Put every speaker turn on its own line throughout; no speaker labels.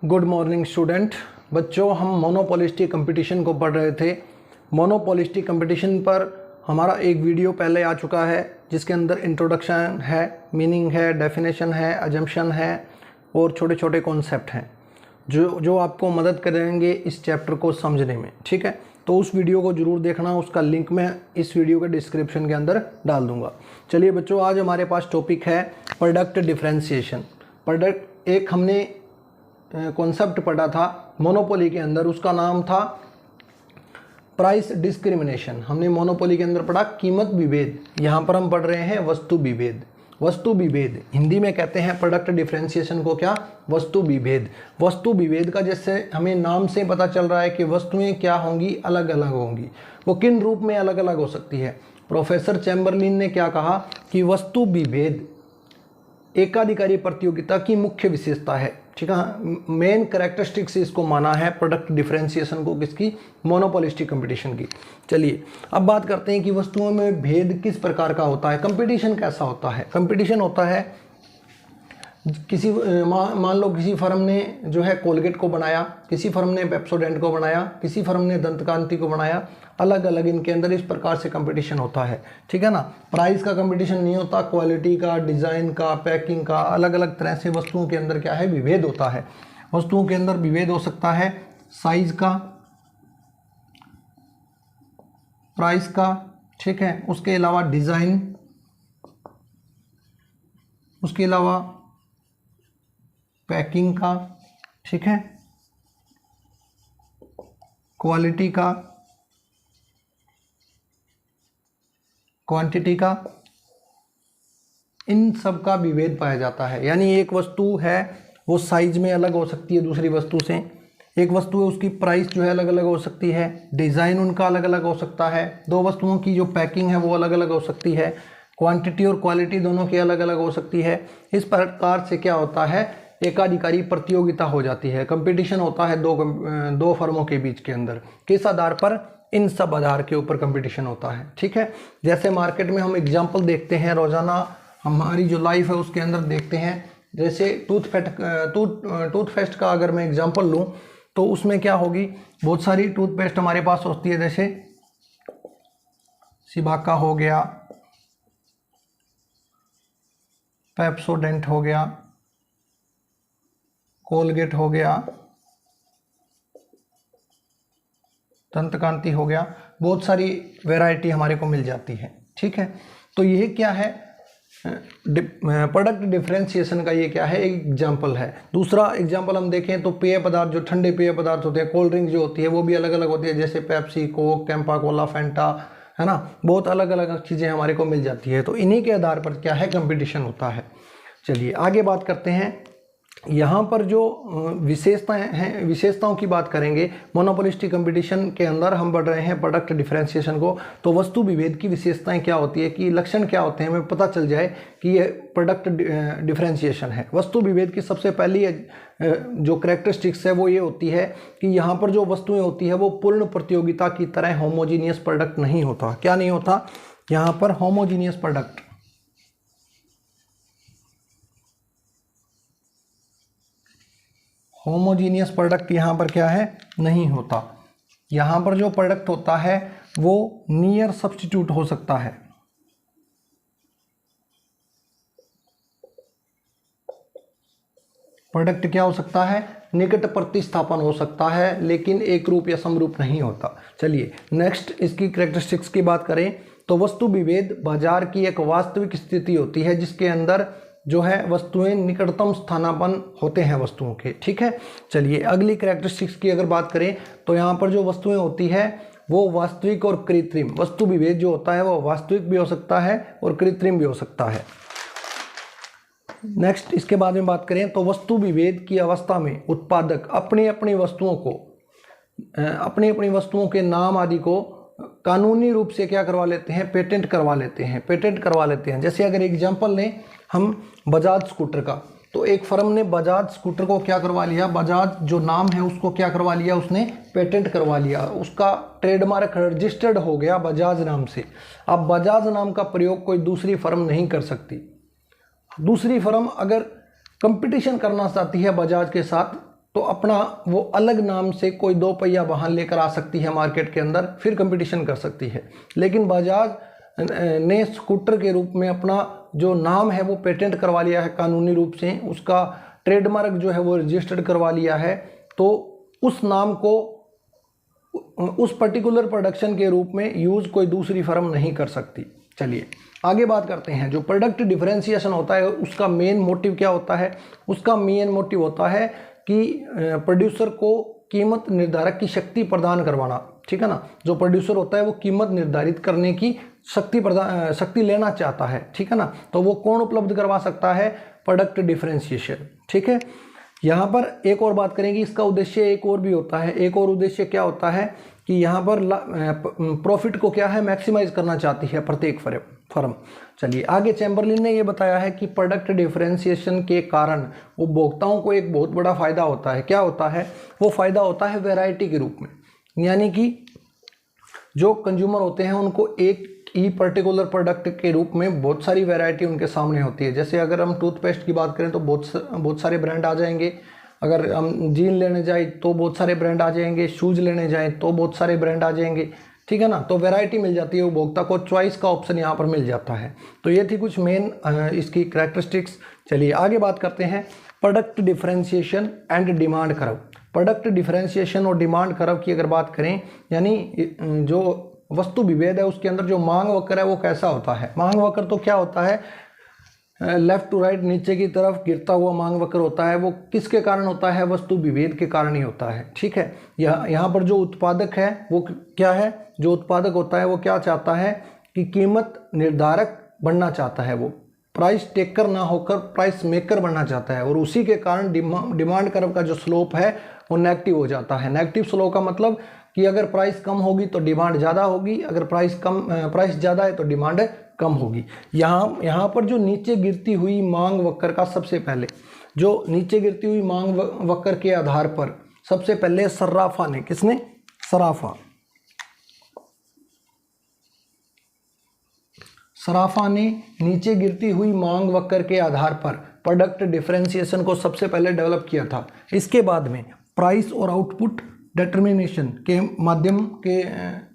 Good morning student. बच्चों, हम monopolistic competition को पढ़ रहे थे। मोनोपोलिस्टिक कंपटीशन पर हमारा एक वीडियो पहले आ चुका है जिसके अंदर इंट्रोडक्शन है, मीनिंग है, डेफिनेशन है, अजम्पशन है और छोटे छोटे कॉन्सेप्ट हैं जो आपको मदद करेंगे इस चैप्टर को समझने में। ठीक है, तो उस वीडियो को ज़रूर देखना, उसका लिंक मैं इस वीडियो के डिस्क्रिप्शन के अंदर डाल दूंगा। चलिए बच्चों, आज हमारे पास टॉपिक है प्रोडक्ट डिफरेंशिएशन। प्रोडक्ट एक हमने कॉन्सेप्ट पढ़ा था मोनोपोली के अंदर, उसका नाम था प्राइस डिस्क्रिमिनेशन। हमने मोनोपोली के अंदर पढ़ा कीमत विभेद। यहाँ पर हम पढ़ रहे हैं वस्तु विभेद। वस्तु विभेद हिंदी में कहते हैं प्रोडक्ट डिफरेंशिएशन को क्या? वस्तु विभेद। वस्तु विभेद का जैसे हमें नाम से पता चल रहा है कि वस्तुएं क्या होंगी, अलग अलग होंगी। वो किन रूप में अलग अलग हो सकती है? प्रोफेसर चैम्बरलिन ने क्या कहा कि वस्तु विभेद एकाधिकारी प्रतियोगिता की मुख्य विशेषता है। ठीक है, मेन कैरेक्टरिस्टिक्स इसको माना है प्रोडक्ट डिफरेंशिएशन को, किसकी? मोनोपोलिस्टिक कंपटीशन की। चलिए अब बात करते हैं कि वस्तुओं में भेद किस प्रकार का होता है, कंपटीशन कैसा होता है। कंपटीशन होता है किसी मान लो किसी फर्म ने जो है कोलगेट को बनाया, किसी फर्म ने पेप्सोडेंट को बनाया, किसी फर्म ने दंतकांति को बनाया, अलग अलग इनके अंदर इस प्रकार से कंपटीशन होता है। ठीक है ना, प्राइस का कंपटीशन नहीं होता, क्वालिटी का, डिज़ाइन का, पैकिंग का, अलग अलग तरह से वस्तुओं के अंदर क्या है? विभेद होता है। वस्तुओं के अंदर विभेद हो सकता है साइज का, प्राइस का, ठीक है, उसके अलावा डिज़ाइन, उसके अलावा पैकिंग का, ठीक है, क्वालिटी का, क्वांटिटी का, इन सब का विभेद पाया जाता है। यानी एक वस्तु है वो साइज में अलग हो सकती है दूसरी वस्तु से, एक वस्तु है उसकी प्राइस जो है अलग अलग हो सकती है, डिज़ाइन उनका अलग अलग हो सकता है, दो वस्तुओं की जो पैकिंग है वो अलग अलग हो सकती है, क्वांटिटी और क्वालिटी दोनों की अलग अलग हो सकती है। इस प्रकार से क्या होता है? एकाधिकारी प्रतियोगिता हो जाती है, कंपटीशन होता है दो फर्मों के बीच के अंदर। किस आधार पर? इन सब आधार के ऊपर कंपटीशन होता है। ठीक है, जैसे मार्केट में हम एग्जांपल देखते हैं, रोजाना हमारी जो लाइफ है उसके अंदर देखते हैं। जैसे टूथपेस्ट का अगर मैं एग्जांपल लूँ तो उसमें क्या होगी, बहुत सारी टूथपेस्ट हमारे पास होती है, जैसे सिबाका हो गया, पेप्सोडेंट हो गया, कोलगेट हो गया, दंतकांति हो गया, बहुत सारी वैरायटी हमारे को मिल जाती है। ठीक है, तो यह क्या है? प्रोडक्ट डिफरेंशिएशन का ये क्या है? एक एग्जांपल है। दूसरा एग्जांपल हम देखें तो पेय पदार्थ, जो ठंडे पेय पदार्थ होते हैं, कोल्ड ड्रिंक जो होती है वो भी अलग अलग होती है, जैसे Pepsi, Coke, Campa Cola, Fanta, है ना, बहुत अलग अलग चीज़ें हमारे को मिल जाती है। तो इन्हीं के आधार पर क्या है? कंपटीशन होता है। चलिए आगे बात करते हैं। यहाँ पर जो विशेषताएं हैं, विशेषताओं की बात करेंगे। मोनोपोलिस्टिक कंपटीशन के अंदर हम बढ़ रहे हैं प्रोडक्ट डिफरेंशिएशन को, तो वस्तु विभेद की विशेषताएं क्या होती है, कि लक्षण क्या होते हैं, हमें पता चल जाए कि ये प्रोडक्ट डिफरेंशिएशन है। वस्तु विभेद की सबसे पहली जो कैरेक्टरिस्टिक्स है वो ये होती है कि यहाँ पर जो वस्तुएं होती है वो पूर्ण प्रतियोगिता की तरह होमोजीनियस प्रोडक्ट नहीं होता। क्या नहीं होता? यहाँ पर होमोजीनियस प्रोडक्ट, होमोजीनियस प्रोडक्ट यहाँ पर क्या है? नहीं होता। यहाँ पर जो प्रोडक्ट होता है वो नियर सब्स्टिट्यूट हो सकता है। प्रोडक्ट क्या हो सकता है? निकट प्रतिस्थापन हो सकता है, लेकिन एक रूप या समरूप नहीं होता। चलिए नेक्स्ट इसकी कैरेक्टरिस्टिक्स की बात करें तो वस्तु विभेद बाजार की एक वास्तविक स्थिति होती है जिसके अंदर जो है वस्तुएं निकटतम स्थानापन्न होते हैं वस्तुओं के। ठीक है, चलिए अगली कैरेक्टरिस्टिक्स की अगर बात करें तो यहाँ पर जो वस्तुएं होती है वो वास्तविक और कृत्रिम, वस्तु विभेद जो होता है वो वास्तविक भी हो सकता है और कृत्रिम भी हो सकता है। नेक्स्ट इसके बाद में बात करें तो वस्तु विभेद की अवस्था में उत्पादक अपनी अपनी वस्तुओं के नाम आदि को कानूनी रूप से क्या करवा लेते हैं? पेटेंट करवा लेते हैं। जैसे अगर एग्जांपल लें हम बजाज स्कूटर का, तो एक फर्म ने बजाज स्कूटर को क्या करवा लिया? बजाज जो नाम है उसको क्या करवा लिया? उसने पेटेंट करवा लिया, उसका ट्रेडमार्क रजिस्टर्ड हो गया बजाज नाम से। अब बजाज नाम का प्रयोग कोई दूसरी फर्म नहीं कर सकती। दूसरी फर्म अगर कंपटीशन करना चाहती है बजाज के साथ तो अपना वो अलग नाम से कोई 2 पहिया वाहन लेकर आ सकती है मार्केट के अंदर, फिर कंपटीशन कर सकती है। लेकिन बजाज ने स्कूटर के रूप में अपना जो नाम है वो पेटेंट करवा लिया है कानूनी रूप से, उसका ट्रेडमार्क जो है वो रजिस्टर्ड करवा लिया है। तो उस नाम को उस पर्टिकुलर प्रोडक्शन के रूप में यूज़ कोई दूसरी फर्म नहीं कर सकती। चलिए आगे बात करते हैं। जो प्रोडक्ट डिफरेंशिएशन होता है उसका मेन मोटिव क्या होता है? उसका मेन मोटिव होता है कि प्रोड्यूसर को कीमत निर्धारक की शक्ति प्रदान करवाना, ठीक है ना। जो प्रोड्यूसर होता है वो कीमत निर्धारित करने की शक्ति लेना चाहता है, ठीक है ना। तो वो कौन उपलब्ध करवा सकता है? प्रोडक्ट डिफरेंशिएशन, ठीक है। यहाँ पर एक और बात करेंगे, इसका उद्देश्य एक और भी होता है। एक और उद्देश्य क्या होता है कि यहाँ पर प्रॉफिट को क्या है, मैक्सिमाइज करना चाहती है प्रत्येक फर्म। चलिए आगे चैम्बरलिन ने ये बताया है कि प्रोडक्ट डिफरेंशिएशन के कारण उपभोक्ताओं को एक बहुत बड़ा फायदा होता है। क्या होता है? वो फायदा होता है वैरायटी के रूप में, यानी कि जो कंज्यूमर होते हैं उनको एक ही पर्टिकुलर प्रोडक्ट के रूप में बहुत सारी वैरायटी उनके सामने होती है। जैसे अगर हम टूथपेस्ट की बात करें तो बहुत सारे ब्रांड आ जाएंगे, अगर हम जीन लेने जाए तो बहुत सारे ब्रांड आ जाएंगे, शूज़ लेने जाएं तो बहुत सारे ब्रांड आ जाएंगे, ठीक है ना। तो वैरायटी मिल जाती है, उपभोक्ता को चॉइस का ऑप्शन यहाँ पर मिल जाता है। तो ये थी कुछ मेन इसकी करैक्टरिस्टिक्स। चलिए आगे बात करते हैं product differentiation and demand curve. Product differentiation और डिमांड कर्व की अगर बात करें, यानी जो वस्तु विभेद है उसके अंदर जो मांग वक्र है वो कैसा होता है? मांग वक्र तो क्या होता है, लेफ्ट टू राइट नीचे की तरफ गिरता हुआ मांग वक्र होता है। वो किसके कारण होता है? वस्तु विभेद के कारण ही होता है, ठीक है। यहाँ पर जो उत्पादक है वो क्या है? जो उत्पादक होता है वो क्या चाहता है कि कीमत निर्धारक बनना चाहता है, वो प्राइस टेकर ना होकर प्राइस मेकर बनना चाहता है, और उसी के कारण डिमांड कर्व का जो स्लोप है वो नेगेटिव हो जाता है। नेगेटिव स्लोप का मतलब कि अगर प्राइस कम होगी तो डिमांड ज़्यादा होगी, अगर प्राइस ज़्यादा है तो डिमांड कम होगी। यहाँ पर जो नीचे गिरती हुई मांग वक्र का सबसे पहले, जो नीचे गिरती हुई मांग वक्र के आधार पर सबसे पहले सर्राफा ने, किसने? सराफा ने नीचे गिरती हुई मांग वक्र के आधार पर प्रोडक्ट डिफरेंशिएशन को सबसे पहले डेवलप किया था। इसके बाद में प्राइस और आउटपुट डिटर्मिनेशन के माध्यम के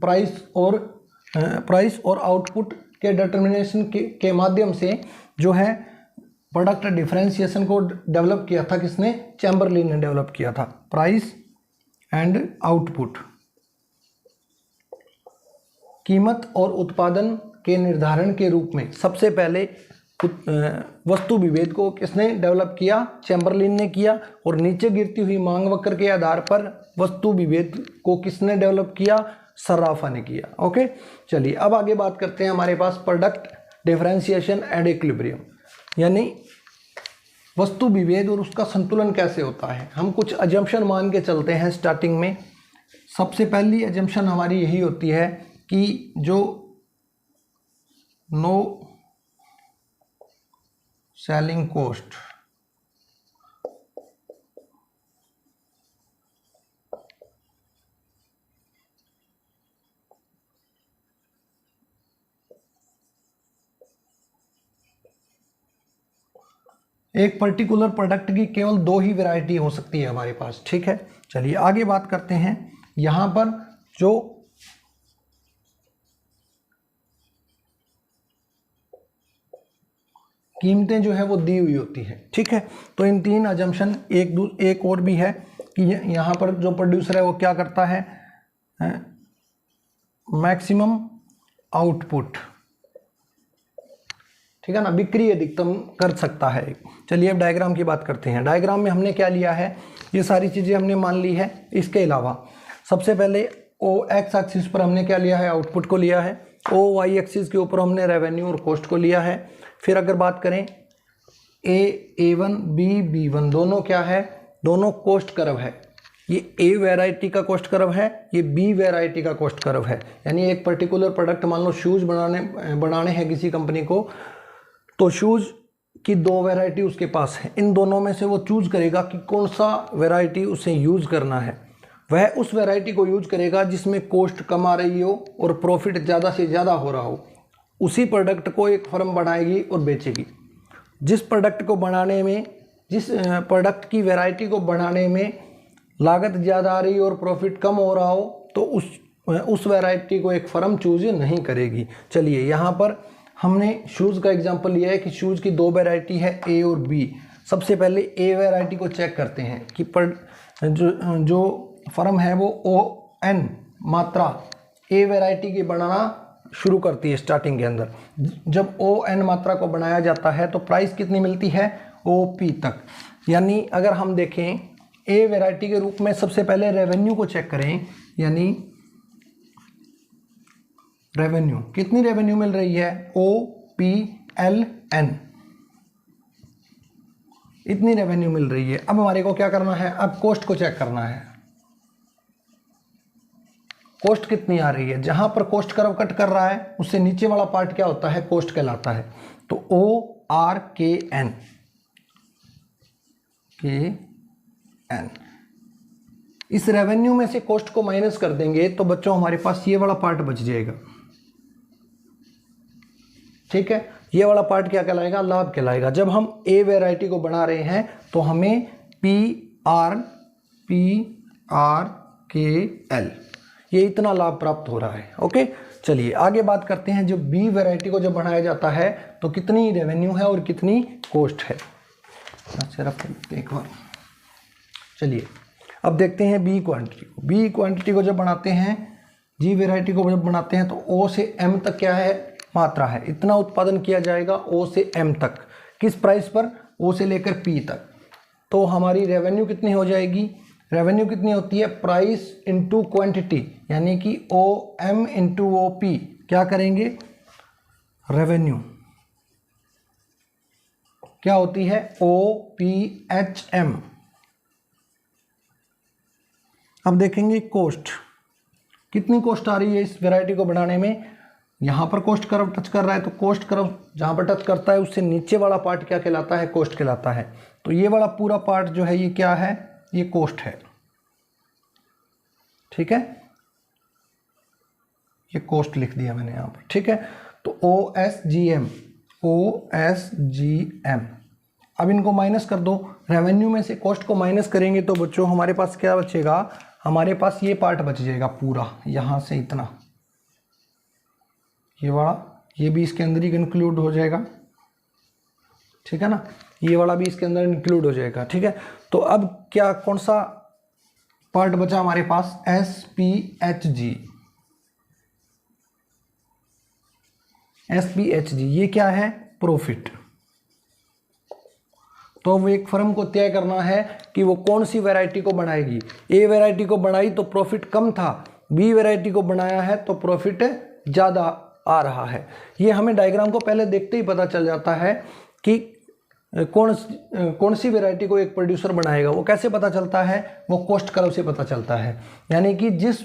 प्राइस और आउटपुट के डिटर्मिनेशन के माध्यम से जो है प्रोडक्ट डिफरेंशिएशन को डेवलप किया था। किसने? चैम्बरलिन ने डेवलप किया था। प्राइस एंड आउटपुट, कीमत और उत्पादन के निर्धारण के रूप में सबसे पहले वस्तु विभेद को किसने डेवलप किया? चैम्बरलिन ने किया। और नीचे गिरती हुई मांग वक्र के आधार पर वस्तु विभेद को किसने डेवलप किया? सर्राफा ने किया। ओके, चलिए अब आगे बात करते हैं हमारे पास प्रोडक्ट डिफरेंशिएशन एंड इक्विलिब्रियम, यानी वस्तु विभेद और उसका संतुलन कैसे होता है। हम कुछ अजम्पशन मान के चलते हैं स्टार्टिंग में। सबसे पहली अजम्पशन हमारी यही होती है कि जो नो सेलिंग कॉस्ट एक पर्टिकुलर प्रोडक्ट की केवल 2 ही वैरायटी हो सकती है हमारे पास, ठीक है। चलिए आगे बात करते हैं। यहाँ पर जो कीमतें जो है वो दी हुई होती है, ठीक है। तो इन 3 अजम्पशन एक और भी है कि यहाँ पर जो प्रोड्यूसर है वो क्या करता है? मैक्सिमम आउटपुट, ठीक है ना, बिक्री अधिकतम कर सकता है। चलिए अब डायग्राम की बात करते हैं। डायग्राम में हमने क्या लिया है? ये सारी चीज़ें हमने मान ली है। इसके अलावा सबसे पहले ओ एक्स एक्सिस पर हमने क्या लिया है? आउटपुट को लिया है। ओ वाई एक्सिस के ऊपर हमने रेवेन्यू और कॉस्ट को लिया है। फिर अगर बात करें A1 B1 दोनों क्या है? दोनों कॉस्ट कर्व है। ये A वैरायटी का कॉस्ट कर्व है, ये B वैरायटी का कॉस्ट कर्व है। यानी एक पर्टिकुलर प्रोडक्ट, मान लो शूज़ बनाने हैं किसी कंपनी को, तो शूज़ की 2 वैरायटी उसके पास है। इन दोनों में से वो चूज़ करेगा कि कौन सा वैरायटी उसे यूज़ करना है। वह उस वैरायटी को यूज़ करेगा जिसमें कॉस्ट कम आ रही हो और प्रॉफिट ज़्यादा से ज़्यादा हो रहा हो। उसी प्रोडक्ट को एक फर्म बनाएगी और बेचेगी। जिस प्रोडक्ट की वैरायटी को बनाने में लागत ज़्यादा आ रही और प्रॉफिट कम हो रहा हो तो उस वैरायटी को एक फर्म चूज नहीं करेगी। चलिए यहाँ पर हमने शूज़ का एग्जांपल लिया है कि शूज़ की दो वैरायटी है ए और बी। सबसे पहले ए वैरायटी को चेक करते हैं कि जो फर्म है वो ON मात्रा ए वैरायटी की बनाना शुरू करती है स्टार्टिंग के अंदर। जब ON मात्रा को बनाया जाता है तो प्राइस कितनी मिलती है OP तक। यानी अगर हम देखें ए वैरायटी के रूप में सबसे पहले रेवेन्यू को चेक करें, यानी रेवेन्यू कितनी रेवेन्यू मिल रही है OPLN, इतनी रेवेन्यू मिल रही है। अब हमारे को क्या करना है, अब कॉस्ट को चेक करना है। कॉस्ट कितनी आ रही है, जहां पर कॉस्ट कर्व कट कर रहा है उससे नीचे वाला पार्ट क्या होता है, कॉस्ट कहलाता है। तो ORKN इस रेवेन्यू में से कॉस्ट को माइनस कर देंगे तो बच्चों हमारे पास ये वाला पार्ट बच जाएगा। ठीक है, ये वाला पार्ट क्या कहलाएगा, लाभ कहलाएगा। जब हम ए वैरायटी को बना रहे हैं तो हमें PRKL ये इतना लाभ प्राप्त हो रहा है। ओके, चलिए आगे बात करते हैं। जो बी वैरायटी को जब बनाया जाता है तो कितनी रेवेन्यू है और कितनी कॉस्ट है। एक बार चलिए अब देखते हैं बी क्वांटिटी को। बी क्वांटिटी को जब बनाते हैं, जी वैरायटी को जब बनाते हैं तो O से M तक क्या है, मात्रा है। इतना उत्पादन किया जाएगा O से M तक, किस प्राइस पर, O से लेकर P तक। तो हमारी रेवेन्यू कितनी हो जाएगी, रेवेन्यू कितनी होती है, प्राइस इंटू क्वांटिटी, यानी कि OM इंटू OP क्या करेंगे, रेवेन्यू क्या होती है OPHM। अब देखेंगे कॉस्ट, कितनी कॉस्ट आ रही है इस वैरायटी को बनाने में। यहाँ पर कॉस्ट कर्व टच कर रहा है तो कॉस्ट कर्व जहाँ पर टच करता है उससे नीचे वाला पार्ट क्या कहलाता है, कॉस्ट कहलाता है। तो ये वाला पूरा पार्ट जो है ये क्या है, ये कॉस्ट है। ठीक है, ये कॉस्ट लिख दिया मैंने यहाँ पर। ठीक है, तो OSGM अब इनको माइनस कर दो। रेवेन्यू में से कॉस्ट को माइनस करेंगे तो बच्चों हमारे पास क्या बचेगा, हमारे पास ये पार्ट बच जाएगा पूरा, यहाँ से इतना, ये वाला, ये भी इसके अंदर ही इंक्लूड हो जाएगा। ठीक है ना, ये वाला भी इसके अंदर इंक्लूड हो जाएगा। ठीक है, तो अब क्या, कौन सा पार्ट बचा हमारे पास, SPHG, ये क्या है, प्रॉफिट। तो वो एक फर्म को तय करना है कि वो कौन सी वैरायटी को बनाएगी। ए वैरायटी को बनाई तो प्रॉफिट कम था, बी वैरायटी को बनाया है तो प्रॉफिट ज़्यादा आ रहा है। ये हमें डायग्राम को पहले देखते ही पता चल जाता है कि कौन सी वैरायटी को एक प्रोड्यूसर बनाएगा। वो कैसे पता चलता है, वो कॉस्ट कर्व से पता चलता है। यानी कि जिस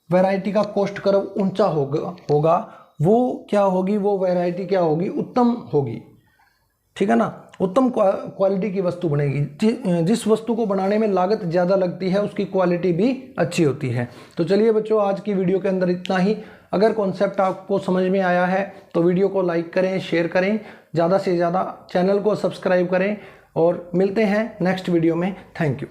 वैरायटी का कॉस्ट कर्व ऊंचा होगा वो क्या होगी, वो वैरायटी क्या होगी, उत्तम होगी। ठीक है ना, उत्तम क्वालिटी की वस्तु बनेगी। जिस वस्तु को बनाने में लागत ज़्यादा लगती है उसकी क्वालिटी भी अच्छी होती है। तो चलिए बच्चों, आज की वीडियो के अंदर इतना ही। अगर कॉन्सेप्ट आपको समझ में आया है तो वीडियो को लाइक करें, शेयर करें, ज़्यादा से ज़्यादा चैनल को सब्सक्राइब करें और मिलते हैं नेक्स्ट वीडियो में। Thank you.